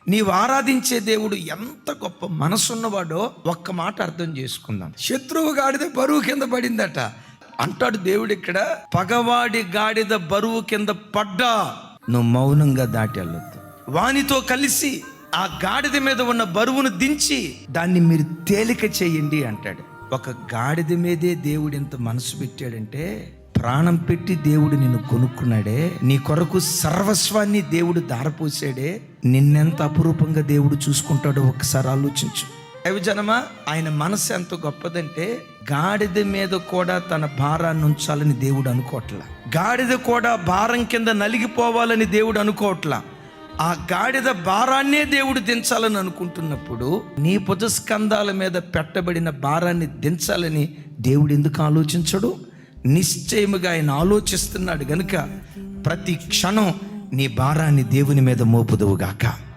నీవు ఆరాధించే దేవుడు ఎంత గొప్ప మనసున్నవాడో ఒక్క మాట అర్థం చేసుకుందాం. శత్రువు గాడిద బరువు కింద పడిందట అంటాడు దేవుడు ఇక్కడ, పగవాడి గాడిద బరువు కింద పడ్డా నువ్వు మౌనంగా దాటి వెళ్ళొద్దు. వానితో కలిసి ఆ గాడిద మీద ఉన్న బరువును దించి దాన్ని మీరు తేలిక చేయండి అంటాడు. ఒక గాడిద మీదే దేవుడు ఎంత మనసు పెట్టాడంటే, ప్రాణం పెట్టి దేవుడు నిన్ను కొనుక్కున్నాడే, నీ కొరకు సర్వస్వాన్ని దేవుడు దారపోసాడే, నిన్నెంత అపురూపంగా దేవుడు చూసుకుంటాడో ఒకసారి ఆలోచించు. జనమా, ఆయన మనసు ఎంత గొప్పదంటే గాడిద మీద కూడా తన భారాన్ని ఉంచాలని దేవుడు అనుకోవట్లా. గాడిద కూడా భారం కింద నలిగిపోవాలని దేవుడు అనుకోవట్లా. ఆ గాడిద భారాన్నే దేవుడు దించాలని అనుకుంటున్నప్పుడు నీ భుజస్కంధాల మీద పెట్టబడిన భారాన్ని దించాలని దేవుడు ఎందుకు ఆలోచించడు? నిశ్చయముగా ఆయన ఆలోచిస్తున్నాడు గనుక ప్రతి క్షణం నీ భారాన్ని దేవుని మీద మోపుదువుగాక.